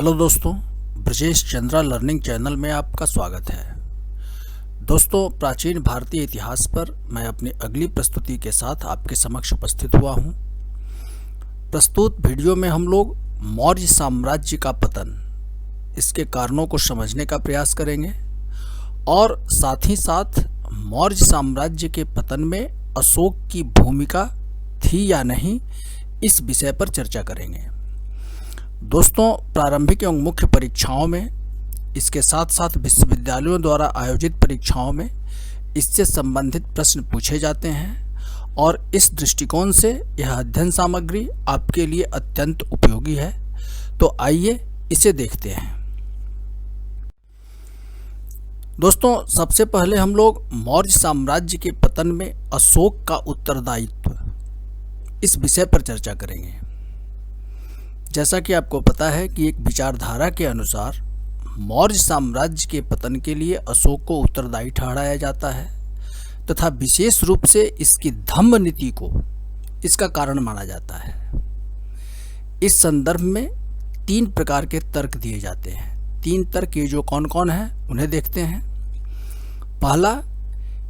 Hello दोस्तों, Brajesh Chandra learning channel में आपका स्वागत है। दोस्तों, प्राचीन भारतीय इतिहास पर मैं अपनी अगली प्रस्तुति के साथ आपके समक्ष उपस्थित हुआ हूं। प्रस्तुत वीडियो में हम लोग मौर्य साम्राज्य का पतन, इसके कारणों को समझने का प्रयास करेंगे और साथ ही साथ मौर्य साम्राज्य के पतन में अशोक की भूमिका थी या नहीं, इस विषय पर चर्चा करेंगे। दोस्तों, प्रारंभिक एवं मुख्य परीक्षाओं में, इसके साथ साथ विश्वविद्यालयों द्वारा आयोजित परीक्षाओं में इससे संबंधित प्रश्न पूछे जाते हैं और इस दृष्टिकोण से यह अध्ययन सामग्री आपके लिए अत्यंत उपयोगी है। तो आइए इसे देखते हैं। दोस्तों, सबसे पहले हम लोग मौर्य साम्राज्य के पतन में अशोक का उत्तरदायित्व, इस विषय पर चर्चा करेंगे। जैसा कि आपको पता है कि एक विचारधारा के अनुसार मौर्य साम्राज्य के पतन के लिए अशोक को उत्तरदायी ठहराया जाता है तथा विशेष रूप से इसकी धम्म नीति को इसका कारण माना जाता है। इस संदर्भ में 3 प्रकार के तर्क दिए जाते हैं। 3 तर्क ये जो कौन कौन है उन्हें देखते हैं। पहला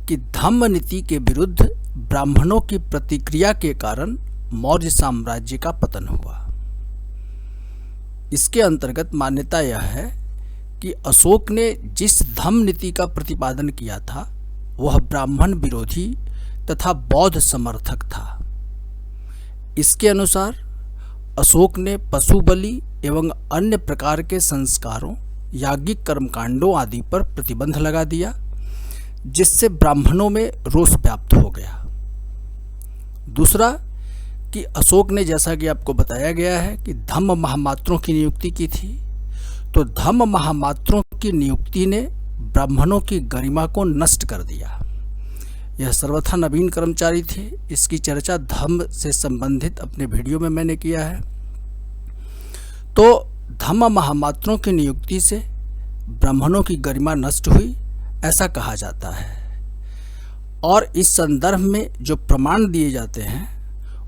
कि धम्म नीति के विरुद्ध ब्राह्मणों की प्रतिक्रिया के कारण मौर्य साम्राज्य का पतन हुआ। इसके अंतर्गत मान्यता यह है कि अशोक ने जिस धम्म नीति का प्रतिपादन किया था वह ब्राह्मण विरोधी तथा बौद्ध समर्थक था। इसके अनुसार अशोक ने पशु बलि एवं अन्य प्रकार के संस्कारों, याज्ञिक कर्मकांडों आदि पर प्रतिबंध लगा दिया, जिससे ब्राह्मणों में रोष व्याप्त हो गया। दूसरा कि अशोक ने, जैसा कि आपको बताया गया है, कि धम्म महामात्रों की नियुक्ति की थी, तो धम्म महामात्रों की नियुक्ति ने ब्राह्मणों की गरिमा को नष्ट कर दिया। यह सर्वथा नवीन कर्मचारी थे। इसकी चर्चा धम्म से संबंधित अपने वीडियो में मैंने किया है। तो धम्म महामात्रों की नियुक्ति से ब्राह्मणों की गरिमा नष्ट हुई, ऐसा कहा जाता है। और इस संदर्भ में जो प्रमाण दिए जाते हैं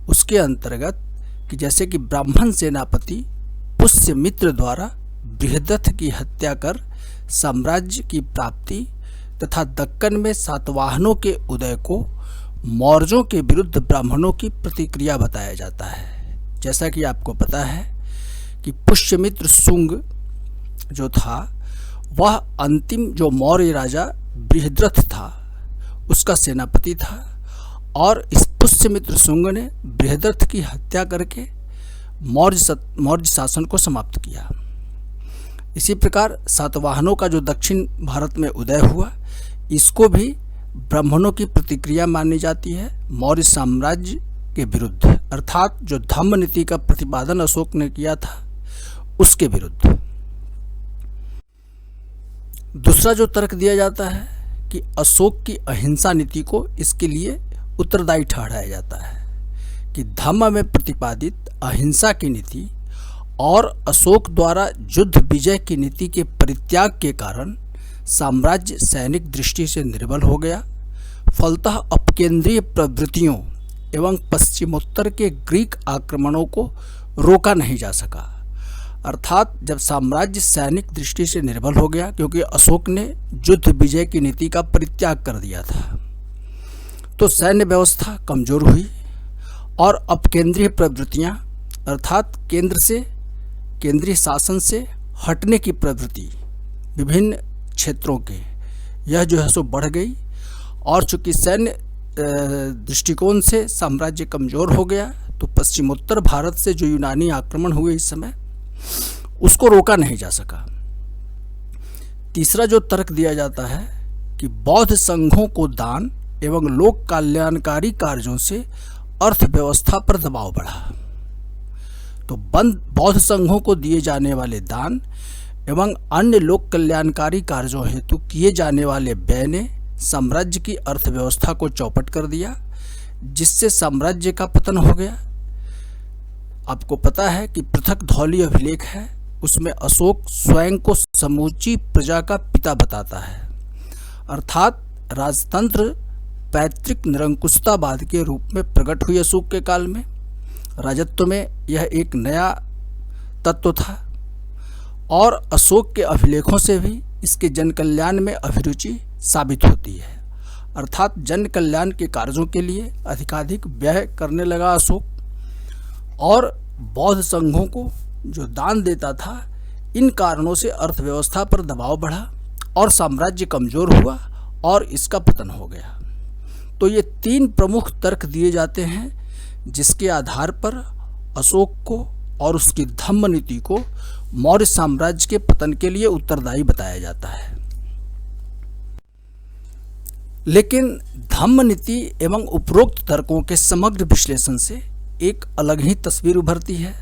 उसके अंतर्गत कि जैसे कि ब्राह्मण सेनापति पुष्यमित्र द्वारा बृहदत्थ की हत्या कर साम्राज्य की प्राप्ति तथा दक्कन में सातवाहनों के उदय को मौर्यों के विरुद्ध ब्राह्मणों की प्रतिक्रिया बताया जाता है। जैसा कि आपको पता है कि पुष्यमित्र शुंग जो था वह अंतिम जो मौर्य राजा बृहद्रथ था उसका सेनापति था और इस पुष्यमित्र शुंग ने बृहद्रथ की हत्या करके मौर्य शासन को समाप्त किया। इसी प्रकार सातवाहनों का जो दक्षिण भारत में उदय हुआ, इसको भी ब्राह्मणों की प्रतिक्रिया मानी जाती है मौर्य साम्राज्य के विरुद्ध, अर्थात जो धम्म नीति का प्रतिपादन अशोक ने किया था उसके विरुद्ध। दूसरा जो तर्क दिया जाता है कि अशोक की अहिंसा नीति को इसके लिए उत्तरदायी ठहराया जाता है कि धम्म में प्रतिपादित अहिंसा की नीति और अशोक द्वारा युद्ध विजय की नीति के परित्याग के कारण साम्राज्य सैनिक दृष्टि से निर्बल हो गया। फलतः अपकेंद्रीय प्रवृत्तियों एवं पश्चिमोत्तर के ग्रीक आक्रमणों को रोका नहीं जा सका। अर्थात जब साम्राज्य सैनिक दृष्टि से निर्बल हो गया, क्योंकि अशोक ने युद्ध विजय की नीति का परित्याग कर दिया था, तो सैन्य व्यवस्था कमजोर हुई और अपकेंद्रीय प्रवृत्तियां, अर्थात केंद्रीय शासन से हटने की प्रवृत्ति विभिन्न क्षेत्रों के, यह जो है सो बढ़ गई। और चूंकि सैन्य दृष्टिकोण से साम्राज्य कमजोर हो गया, तो पश्चिमोत्तर भारत से जो यूनानी आक्रमण हुए इस समय, उसको रोका नहीं जा सका। तीसरा जो तर्क दिया जाता है कि बौद्ध संघों को दान एवं लोक कल्याणकारी कार्यों से अर्थव्यवस्था पर दबाव बढ़ा। तो बौद्ध संघों को दिए जाने वाले दान एवं अन्य लोक कल्याणकारी कार्यों हेतु किए जाने वाले व्यय ने साम्राज्य की अर्थव्यवस्था को चौपट कर दिया, जिससे साम्राज्य का पतन हो गया। आपको पता है कि पृथक धौली अभिलेख है, उसमें अशोक स्वयं को समूची प्रजा का पिता बताता है, अर्थात राजतंत्र पैतृक निरंकुशतावाद के रूप में प्रकट हुई अशोक के काल में। राजत्व में यह एक नया तत्व था और अशोक के अभिलेखों से भी इसके जन कल्याण में अभिरुचि साबित होती है। अर्थात जन कल्याण के कार्यों के लिए अधिकाधिक व्यय करने लगा अशोक, और बौद्ध संघों को जो दान देता था, इन कारणों से अर्थव्यवस्था पर दबाव बढ़ा और साम्राज्य कमजोर हुआ और इसका पतन हो गया। तो ये 3 प्रमुख तर्क दिए जाते हैं जिसके आधार पर अशोक को और उसकी धम्म नीति को मौर्य साम्राज्य के पतन के लिए उत्तरदायी बताया जाता है। लेकिन धम्म नीति एवं उपरोक्त तर्कों के समग्र विश्लेषण से एक अलग ही तस्वीर उभरती है।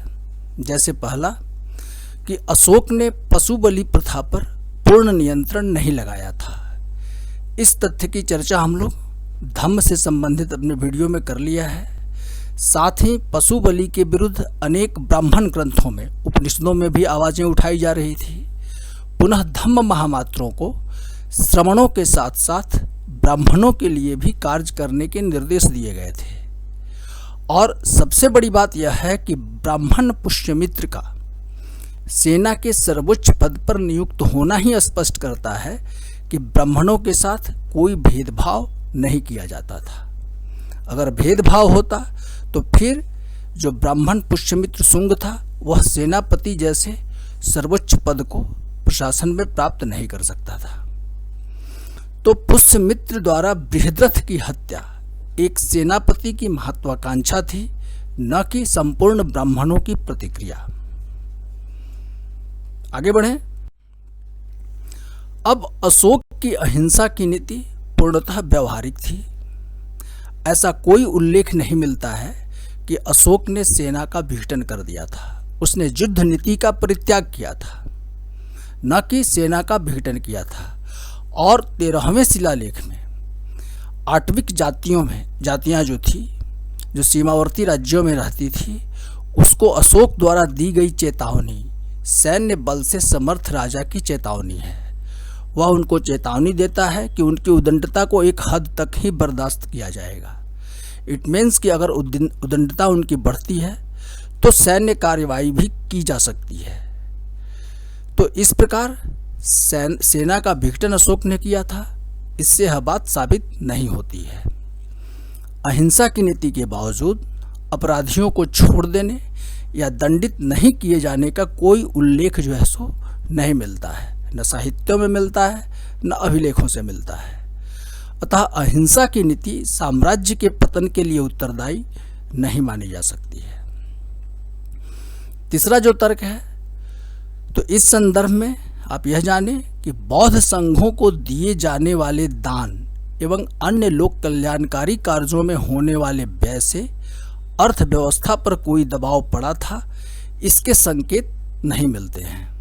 जैसे पहला कि अशोक ने पशु बलि प्रथा पर पूर्ण नियंत्रण नहीं लगाया था। इस तथ्य की चर्चा हम लोग धम्म से संबंधित अपने वीडियो में कर लिया है। साथ ही पशु बलि के विरुद्ध अनेक ब्राह्मण ग्रंथों में, उपनिषदों में भी आवाज़ें उठाई जा रही थी। पुनः धम्म महामात्रों को श्रमणों के साथ साथ ब्राह्मणों के लिए भी कार्य करने के निर्देश दिए गए थे। और सबसे बड़ी बात यह है कि ब्राह्मण पुष्यमित्र का सेना के सर्वोच्च पद पर नियुक्त होना ही स्पष्ट करता है कि ब्राह्मणों के साथ कोई भेदभाव नहीं किया जाता था। अगर भेदभाव होता तो फिर जो ब्राह्मण पुष्यमित्र शुंग था वह सेनापति जैसे सर्वोच्च पद को प्रशासन में प्राप्त नहीं कर सकता था। तो पुष्यमित्र द्वारा बृहद्रथ की हत्या एक सेनापति की महत्वाकांक्षा थी, न कि संपूर्ण ब्राह्मणों की प्रतिक्रिया। आगे बढ़ें। अब अशोक की अहिंसा की नीति पूर्णतः व्यवहारिक थी। ऐसा कोई उल्लेख नहीं मिलता है कि अशोक ने सेना का विघटन कर दिया था। उसने युद्ध नीति का परित्याग किया था, न कि सेना का विघटन किया था। और 13वें शिलालेख में आटविक जातियां जो थी, जो सीमावर्ती राज्यों में रहती थी, उसको अशोक द्वारा दी गई चेतावनी सैन्य बल से समर्थ राजा की चेतावनी है। वह उनको चेतावनी देता है कि उनकी उदंडता को एक हद तक ही बर्दाश्त किया जाएगा। इट मीन्स कि अगर उदंडता उनकी बढ़ती है तो सैन्य कार्रवाई भी की जा सकती है। तो इस प्रकार सेना का विघटन अशोक ने किया था, इससे यह बात साबित नहीं होती है। अहिंसा की नीति के बावजूद अपराधियों को छोड़ देने या दंडित नहीं किए जाने का कोई उल्लेख जो है सो नहीं मिलता है, न साहित्यों में मिलता है न अभिलेखों से मिलता है। अतः अहिंसा की नीति साम्राज्य के पतन के लिए उत्तरदायी नहीं मानी जा सकती है। तीसरा जो तर्क है, तो इस संदर्भ में आप यह जानें कि बौद्ध संघों को दिए जाने वाले दान एवं अन्य लोक कल्याणकारी कार्यों में होने वाले व्यय से अर्थव्यवस्था पर कोई दबाव पड़ा था, इसके संकेत नहीं मिलते हैं।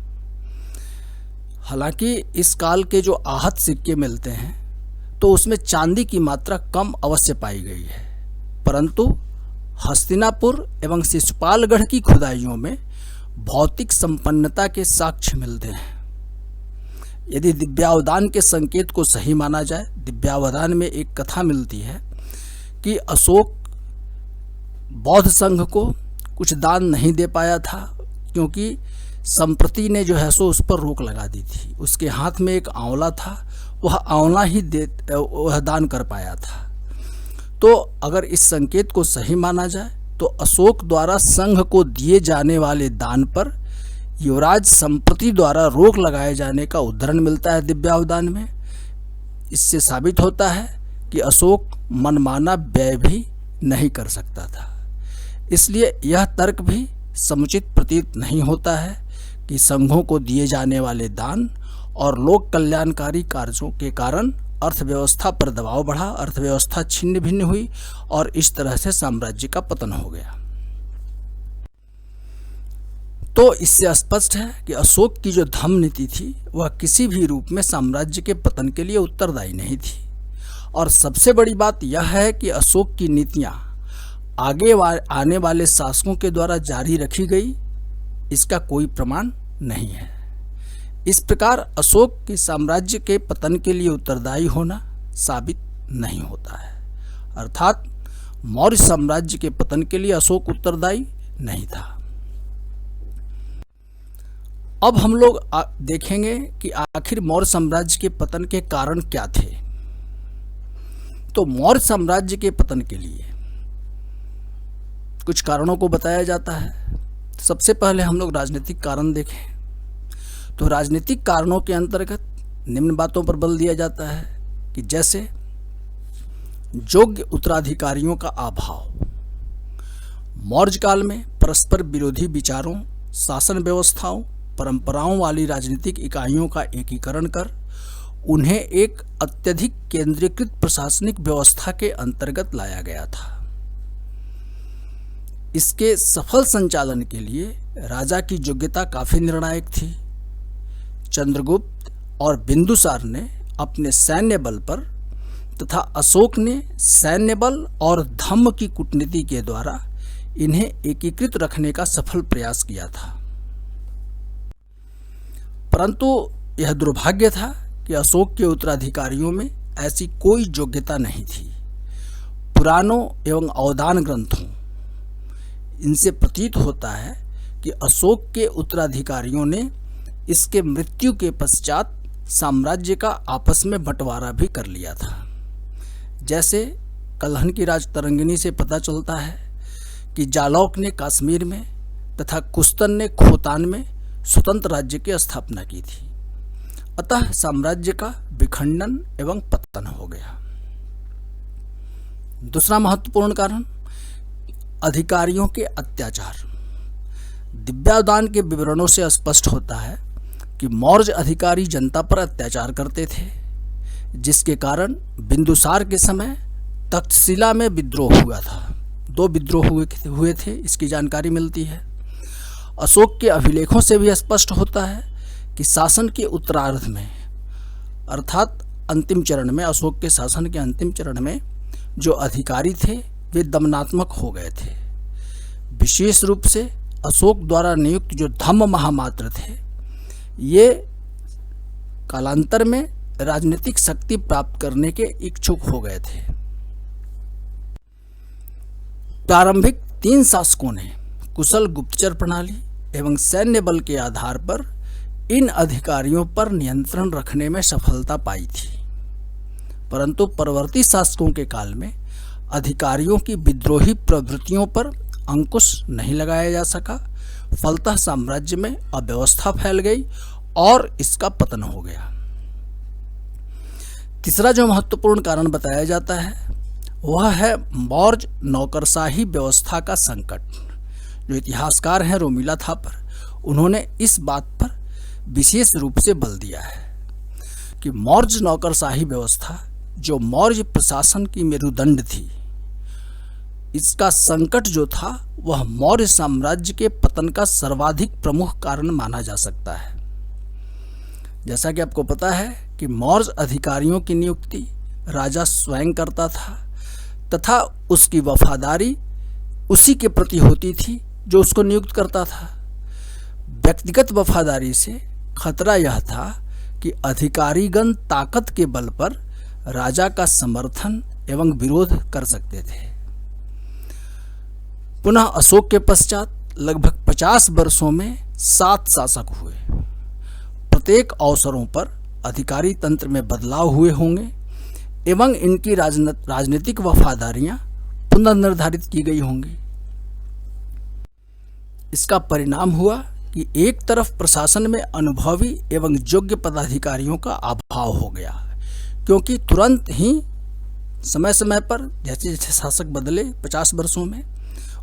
हालांकि इस काल के जो आहत सिक्के मिलते हैं तो उसमें चांदी की मात्रा कम अवश्य पाई गई है, परंतु हस्तिनापुर एवं शिशुपालगढ़ की खुदाइयों में भौतिक संपन्नता के साक्ष्य मिलते हैं। यदि दिव्यावदान के संकेत को सही माना जाए, दिव्यावदान में एक कथा मिलती है कि अशोक बौद्ध संघ को कुछ दान नहीं दे पाया था क्योंकि संप्रति ने जो है सो उस पर रोक लगा दी थी। उसके हाथ में एक आंवला था, वह आंवला ही वह दान कर पाया था। तो अगर इस संकेत को सही माना जाए तो अशोक द्वारा संघ को दिए जाने वाले दान पर युवराज संप्रति द्वारा रोक लगाए जाने का उदाहरण मिलता है दिव्यावदान में। इससे साबित होता है कि अशोक मनमाना व्यय भी नहीं कर सकता था। इसलिए यह तर्क भी समुचित प्रतीत नहीं होता है कि संघों को दिए जाने वाले दान और लोक कल्याणकारी कार्यों के कारण अर्थव्यवस्था पर दबाव बढ़ा, अर्थव्यवस्था छिन्न भिन्न हुई और इस तरह से साम्राज्य का पतन हो गया। तो इससे स्पष्ट है कि अशोक की जो धम्म नीति थी वह किसी भी रूप में साम्राज्य के पतन के लिए उत्तरदायी नहीं थी। और सबसे बड़ी बात यह है कि अशोक की नीतियां आगे आने वाले शासकों के द्वारा जारी रखी गई, इसका कोई प्रमाण नहीं है। इस प्रकार अशोक के साम्राज्य के पतन के लिए उत्तरदायी होना साबित नहीं होता है। अर्थात मौर्य साम्राज्य के पतन के लिए अशोक उत्तरदायी नहीं था। अब हम लोग देखेंगे कि आखिर मौर्य साम्राज्य के पतन के कारण क्या थे। तो मौर्य साम्राज्य के पतन के लिए कुछ कारणों को बताया जाता है। सबसे पहले हम लोग राजनीतिक कारण देखें तो राजनीतिक कारणों के अंतर्गत निम्न बातों पर बल दिया जाता है कि जैसे योग्य उत्तराधिकारियों का अभाव, मौर्य काल में परस्पर विरोधी विचारों, शासन व्यवस्थाओं, परंपराओं वाली राजनीतिक इकाइयों का एकीकरण कर उन्हें एक अत्यधिक केंद्रीकृत प्रशासनिक व्यवस्था के अंतर्गत लाया गया था। इसके सफल संचालन के लिए राजा की योग्यता काफी निर्णायक थी। चंद्रगुप्त और बिंदुसार ने अपने सैन्य बल पर तथा अशोक ने सैन्य बल और धम्म की कूटनीति के द्वारा इन्हें एकीकृत रखने का सफल प्रयास किया था। परंतु यह दुर्भाग्य था कि अशोक के उत्तराधिकारियों में ऐसी कोई योग्यता नहीं थी। पुराणों एवं अवदान ग्रंथों इनसे प्रतीत होता है कि अशोक के उत्तराधिकारियों ने इसके मृत्यु के पश्चात साम्राज्य का आपस में बंटवारा भी कर लिया था। जैसे कल्हन की राजतरंगिणी से पता चलता है कि जालौक ने कश्मीर में तथा कुस्तन ने खोतान में स्वतंत्र राज्य की स्थापना की थी। अतः साम्राज्य का विखंडन एवं पतन हो गया। दूसरा महत्वपूर्ण कारण अधिकारियों के अत्याचार। दिव्यावदान के विवरणों से स्पष्ट होता है कि मौर्य अधिकारी जनता पर अत्याचार करते थे, जिसके कारण बिंदुसार के समय तक्षशिला में विद्रोह हुआ था। 2 विद्रोह हुए थे, इसकी जानकारी मिलती है। अशोक के अभिलेखों से भी स्पष्ट होता है कि शासन के उत्तरार्ध में अर्थात अंतिम चरण में, अशोक के शासन के अंतिम चरण में जो अधिकारी थे वे दमनात्मक हो गए थे। विशेष रूप से अशोक द्वारा नियुक्त जो धम्म महामात्र थे, ये कालांतर में राजनीतिक शक्ति प्राप्त करने के इच्छुक हो गए थे। प्रारंभिक 3 शासकों ने कुशल गुप्तचर प्रणाली एवं सैन्य बल के आधार पर इन अधिकारियों पर नियंत्रण रखने में सफलता पाई थी, परंतु परवर्ती शासकों के काल में अधिकारियों की विद्रोही प्रवृत्तियों पर अंकुश नहीं लगाया जा सका। फलतः साम्राज्य में अव्यवस्था फैल गई और इसका पतन हो गया। तीसरा जो महत्वपूर्ण कारण बताया जाता है वह है मौर्य नौकरशाही व्यवस्था का संकट। जो इतिहासकार हैं रोमिला थापर, उन्होंने इस बात पर विशेष रूप से बल दिया है कि मौर्य नौकरशाही व्यवस्था जो मौर्य प्रशासन की मेरुदंड थी, इसका संकट जो था वह मौर्य साम्राज्य के पतन का सर्वाधिक प्रमुख कारण माना जा सकता है। जैसा कि आपको पता है कि मौर्य अधिकारियों की नियुक्ति राजा स्वयं करता था तथा उसकी वफादारी उसी के प्रति होती थी जो उसको नियुक्त करता था। व्यक्तिगत वफादारी से खतरा यह था कि अधिकारीगण ताकत के बल पर राजा का समर्थन एवं विरोध कर सकते थे। पुनः अशोक के पश्चात लगभग 50 वर्षों में 7 शासक हुए। प्रत्येक अवसरों पर अधिकारी तंत्र में बदलाव हुए होंगे एवं इनकी राजनीतिक वफादारियां पुनर्निर्धारित की गई होंगी। इसका परिणाम हुआ कि एक तरफ प्रशासन में अनुभवी एवं योग्य पदाधिकारियों का अभाव हो गया, क्योंकि तुरंत ही समय समय पर जैसे जैसे शासक बदले 50 वर्षों में,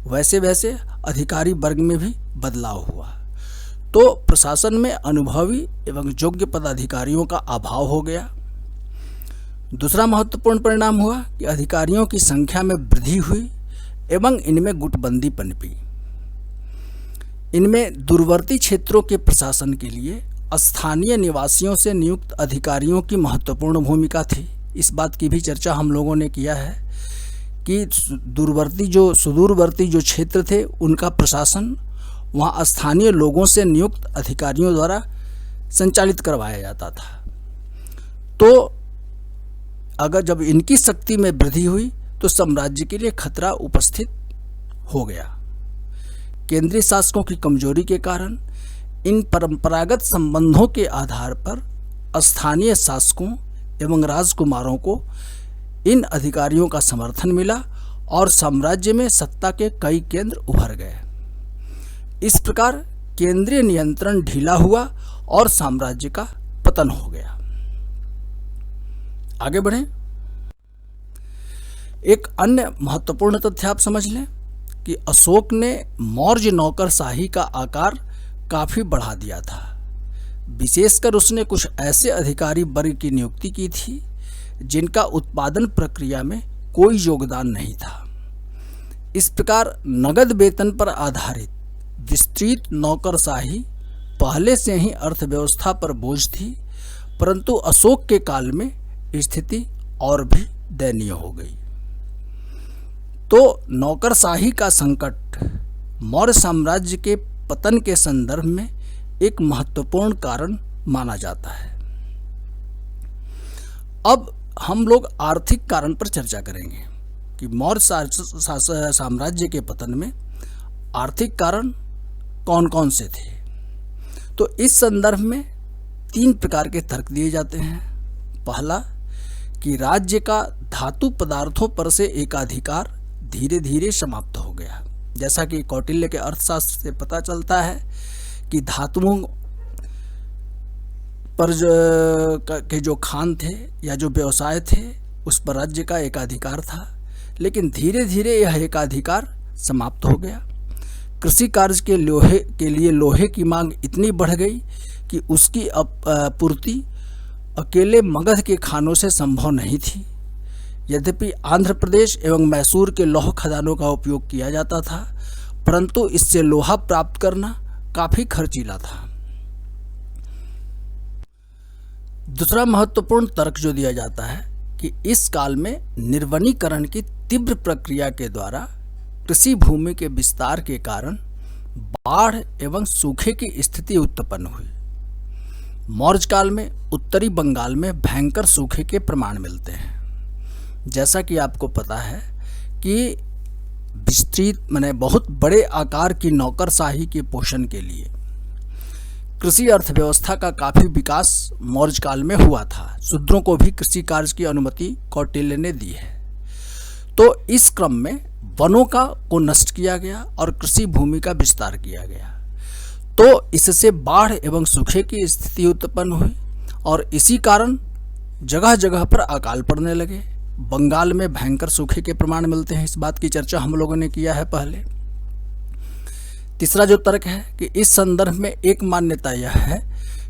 वैसे वैसे अधिकारी वर्ग में भी बदलाव हुआ। तो प्रशासन में अनुभवी एवं योग्य पदाधिकारियों का अभाव हो गया। दूसरा महत्वपूर्ण परिणाम हुआ कि अधिकारियों की संख्या में वृद्धि हुई एवं इनमें गुटबंदी पनपी। इनमें दूरवर्ती क्षेत्रों के प्रशासन के लिए स्थानीय निवासियों से नियुक्त अधिकारियों की महत्वपूर्ण भूमिका थी। इस बात की भी चर्चा हम लोगों ने किया है कि सुदूरवर्ती जो क्षेत्र थे उनका प्रशासन वहाँ स्थानीय लोगों से नियुक्त अधिकारियों द्वारा संचालित करवाया जाता था। तो अगर जब इनकी शक्ति में वृद्धि हुई तो साम्राज्य के लिए खतरा उपस्थित हो गया। केंद्रीय शासकों की कमजोरी के कारण इन परंपरागत संबंधों के आधार पर स्थानीय शासकों एवं राजकुमारों को इन अधिकारियों का समर्थन मिला और साम्राज्य में सत्ता के कई केंद्र उभर गए। इस प्रकार केंद्रीय नियंत्रण ढीला हुआ और साम्राज्य का पतन हो गया। आगे बढ़ें। एक अन्य महत्वपूर्ण तथ्य आप समझ लें कि अशोक ने मौर्य नौकरशाही का आकार काफी बढ़ा दिया था। विशेषकर उसने कुछ ऐसे अधिकारी वर्ग की नियुक्ति की थी जिनका उत्पादन प्रक्रिया में कोई योगदान नहीं था। इस प्रकार नगद वेतन पर आधारित विस्तृत नौकरशाही पहले से ही अर्थव्यवस्था पर बोझ थी, परंतु अशोक के काल में स्थिति और भी दयनीय हो गई। तो नौकरशाही का संकट मौर्य साम्राज्य के पतन के संदर्भ में एक महत्वपूर्ण कारण माना जाता है। अब हम लोग आर्थिक कारण पर चर्चा करेंगे कि मौर्य साम्राज्य के पतन में आर्थिक कारण कौन कौन से थे। तो इस संदर्भ में 3 प्रकार के तर्क दिए जाते हैं। पहला कि राज्य का धातु पदार्थों पर से एकाधिकार धीरे धीरे समाप्त हो गया। जैसा कि कौटिल्य के अर्थशास्त्र से पता चलता है कि धातुओं पर के जो खान थे या जो व्यवसाय थे उस पर राज्य का एकाधिकार था, लेकिन धीरे धीरे यह एकाधिकार समाप्त हो गया। कृषि कार्य के लिए लोहे की मांग इतनी बढ़ गई कि उसकी पूर्ति अकेले मगध के खानों से संभव नहीं थी। यद्यपि आंध्र प्रदेश एवं मैसूर के लौह खदानों का उपयोग किया जाता था, परंतु इससे लोहा प्राप्त करना काफी खर्चीला था। दूसरा महत्वपूर्ण तर्क जो दिया जाता है कि इस काल में निर्वनीकरण की तीव्र प्रक्रिया के द्वारा कृषि भूमि के विस्तार के कारण बाढ़ एवं सूखे की स्थिति उत्पन्न हुई। मौर्य काल में उत्तरी बंगाल में भयंकर सूखे के प्रमाण मिलते हैं। जैसा कि आपको पता है कि विस्तृत बहुत बड़े आकार की नौकरशाही के पोषण के लिए कृषि अर्थव्यवस्था का काफी विकास मौर्य काल में हुआ था। शूद्रों को भी कृषि कार्य की अनुमति कौटिल्य ने दी है। तो इस क्रम में वनों को नष्ट किया गया और कृषि भूमि का विस्तार किया गया। तो इससे बाढ़ एवं सूखे की स्थिति उत्पन्न हुई और इसी कारण जगह जगह पर अकाल पड़ने लगे। बंगाल में भयंकर सूखे के प्रमाण मिलते हैं। इस बात की चर्चा हम लोगों ने किया है पहले। तीसरा जो तर्क है कि इस संदर्भ में एक मान्यता यह है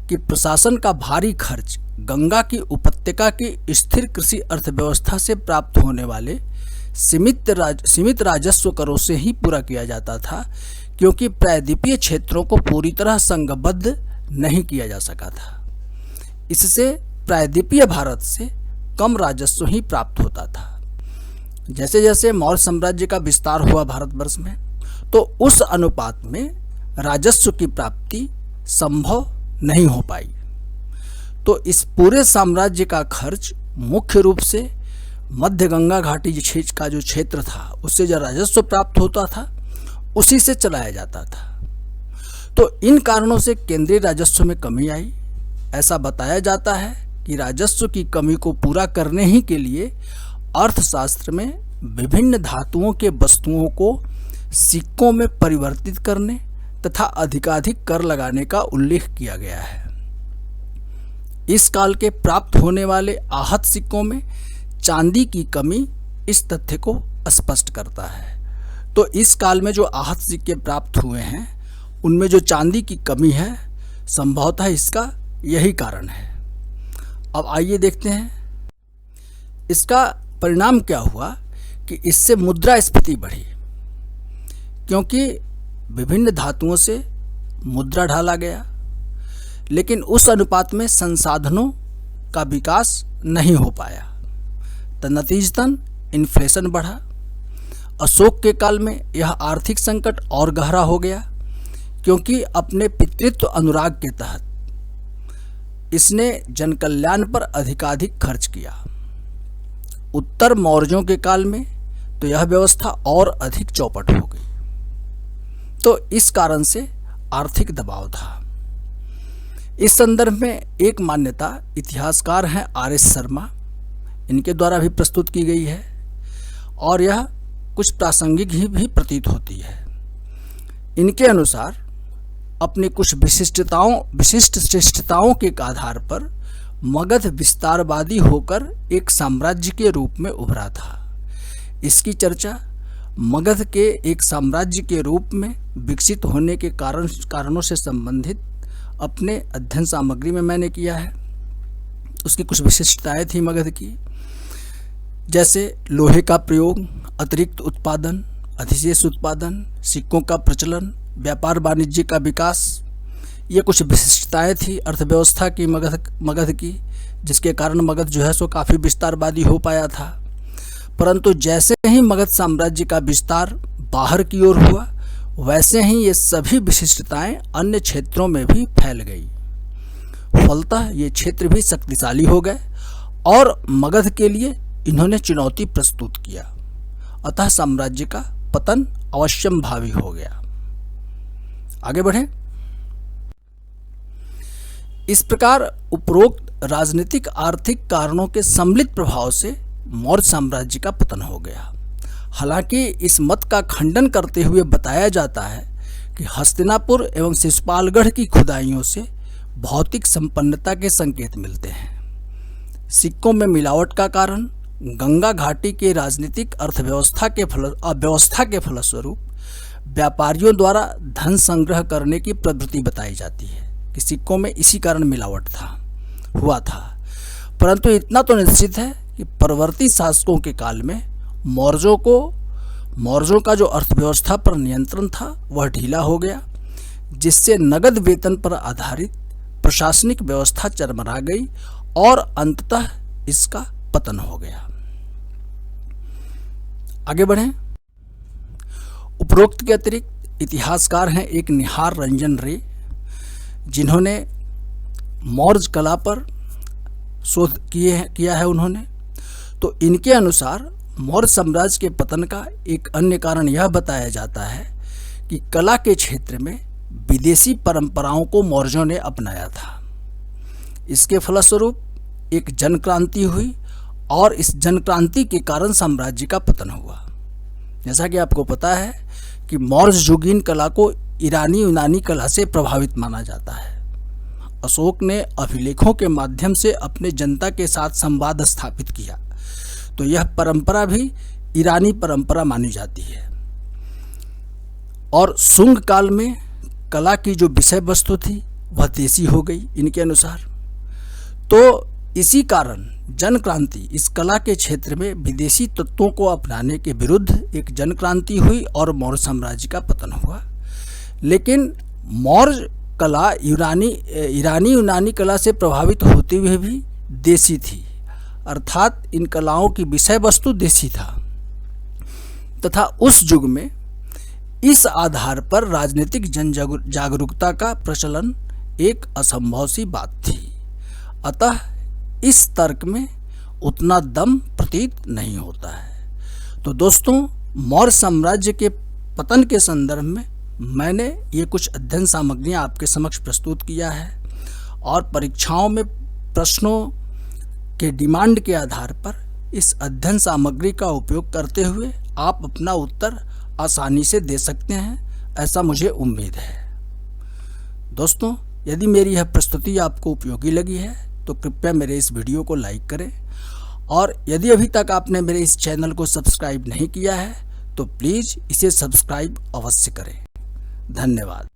कि प्रशासन का भारी खर्च गंगा की उपत्यका की स्थिर कृषि अर्थव्यवस्था से प्राप्त होने वाले सीमित राजस्व करों से ही पूरा किया जाता था, क्योंकि प्रायद्वीपीय क्षेत्रों को पूरी तरह संघबद्ध नहीं किया जा सका था। इससे प्रायद्वीपीय भारत से कम राजस्व ही प्राप्त होता था। जैसे जैसे मौर्य साम्राज्य का विस्तार हुआ भारतवर्ष में, तो उस अनुपात में राजस्व की प्राप्ति संभव नहीं हो पाई। तो इस पूरे साम्राज्य का खर्च मुख्य रूप से मध्य गंगा घाटी का जो क्षेत्र था उससे जो राजस्व प्राप्त होता था उसी से चलाया जाता था। तो इन कारणों से केंद्रीय राजस्व में कमी आई। ऐसा बताया जाता है कि राजस्व की कमी को पूरा करने ही के लिए अर्थशास्त्र में विभिन्न धातुओं के वस्तुओं को सिक्कों में परिवर्तित करने तथा अधिकाधिक कर लगाने का उल्लेख किया गया है। इस काल के प्राप्त होने वाले आहत सिक्कों में चांदी की कमी इस तथ्य को स्पष्ट करता है। तो इस काल में जो आहत सिक्के प्राप्त हुए हैं उनमें जो चांदी की कमी है, संभवतः इसका यही कारण है। अब आइए देखते हैं इसका परिणाम क्या हुआ कि इससे मुद्रास्फीति बढ़ी, क्योंकि विभिन्न धातुओं से मुद्रा ढाला गया, लेकिन उस अनुपात में संसाधनों का विकास नहीं हो पाया। तन्नतीजतन इन्फ्लेशन बढ़ा। अशोक के काल में यह आर्थिक संकट और गहरा हो गया, क्योंकि अपने पितृत्व अनुराग के तहत इसने जनकल्याण पर अधिकाधिक खर्च किया। उत्तर मौर्यों के काल में तो यह व्यवस्था और अधिक चौपट हो गई। तो इस कारण से आर्थिक दबाव था। इस संदर्भ में एक मान्यता इतिहासकार हैं आर.एस. शर्मा, इनके द्वारा भी प्रस्तुत की गई है और यह कुछ प्रासंगिक ही भी प्रतीत होती है। इनके अनुसार अपनी कुछ विशिष्ट श्रेष्ठताओं के आधार पर मगध विस्तारवादी होकर एक साम्राज्य के रूप में उभरा था। इसकी चर्चा मगध के एक साम्राज्य के रूप में विकसित होने के कारणों से संबंधित अपने अध्ययन सामग्री में मैंने किया है। उसकी कुछ विशिष्टताएं थी मगध की, जैसे लोहे का प्रयोग, अतिरिक्त उत्पादन, अधिशेष उत्पादन, सिक्कों का प्रचलन, व्यापार वाणिज्य का विकास। ये कुछ विशिष्टताएं थी अर्थव्यवस्था की मगध की, जिसके कारण मगध जो है सो काफ़ी विस्तारवादी हो पाया था। परंतु जैसे ही मगध साम्राज्य का विस्तार बाहर की ओर हुआ, वैसे ही ये सभी विशिष्टताएं अन्य क्षेत्रों में भी फैल गई। फलतः ये क्षेत्र भी शक्तिशाली हो गए और मगध के लिए इन्होंने चुनौती प्रस्तुत किया। अतः साम्राज्य का पतन अवश्यंभावी हो गया। आगे बढ़ें। इस प्रकार उपरोक्त राजनीतिक आर्थिक कारणों के सम्मिलित प्रभाव से मौर्य साम्राज्य का पतन हो गया। हालांकि इस मत का खंडन करते हुए बताया जाता है कि हस्तिनापुर एवं शिशुपालगढ़ की खुदाइयों से भौतिक संपन्नता के संकेत मिलते हैं। सिक्कों में मिलावट का कारण गंगा घाटी के राजनीतिक अव्यवस्था के फलस्वरूप व्यापारियों द्वारा धन संग्रह करने की प्रवृत्ति बताई जाती है कि सिक्कों में इसी कारण मिलावट हुआ था। परंतु इतना तो निश्चित है कि परवर्ती शासकों के काल में मौर्यों का जो अर्थव्यवस्था पर नियंत्रण था वह ढीला हो गया, जिससे नगद वेतन पर आधारित प्रशासनिक व्यवस्था चरमरा गई और अंततः इसका पतन हो गया। आगे बढ़ें। उपरोक्त के अतिरिक्त इतिहासकार हैं एक निहार रंजन रे, जिन्होंने मौर्य कला पर शोध किया है उन्होंने। तो इनके अनुसार मौर्य साम्राज्य के पतन का एक अन्य कारण यह बताया जाता है कि कला के क्षेत्र में विदेशी परंपराओं को मौर्यों ने अपनाया था। इसके फलस्वरूप एक जनक्रांति हुई और इस जनक्रांति के कारण साम्राज्य का पतन हुआ। जैसा कि आपको पता है कि मौर्य युगीन कला को यूनानी कला से प्रभावित माना जाता है। अशोक ने अभिलेखों के माध्यम से अपने जनता के साथ संवाद स्थापित किया, तो यह परंपरा भी ईरानी परंपरा मानी जाती है। और शुंग काल में कला की जो विषय वस्तु थी वह देसी हो गई इनके अनुसार। तो इसी कारण जनक्रांति, इस कला के क्षेत्र में विदेशी तत्वों को अपनाने के विरुद्ध एक जनक्रांति हुई और मौर्य साम्राज्य का पतन हुआ। लेकिन मौर्य कला यूनानी कला से प्रभावित होते हुए भी देसी थी, अर्थात इन कलाओं की विषय वस्तु देसी था तथा उस युग में इस आधार पर राजनीतिक जन जागरूकता का प्रचलन एक असंभव सी बात थी। अतः इस तर्क में उतना दम प्रतीत नहीं होता है। तो दोस्तों, मौर्य साम्राज्य के पतन के संदर्भ में मैंने ये कुछ अध्ययन सामग्रियाँ आपके समक्ष प्रस्तुत किया है और परीक्षाओं में प्रश्नों के डिमांड के आधार पर इस अध्ययन सामग्री का उपयोग करते हुए आप अपना उत्तर आसानी से दे सकते हैं, ऐसा मुझे उम्मीद है। दोस्तों, यदि मेरी यह प्रस्तुति आपको उपयोगी लगी है तो कृपया मेरे इस वीडियो को लाइक करें और यदि अभी तक आपने मेरे इस चैनल को सब्सक्राइब नहीं किया है तो प्लीज़ इसे सब्सक्राइब अवश्य करें। धन्यवाद।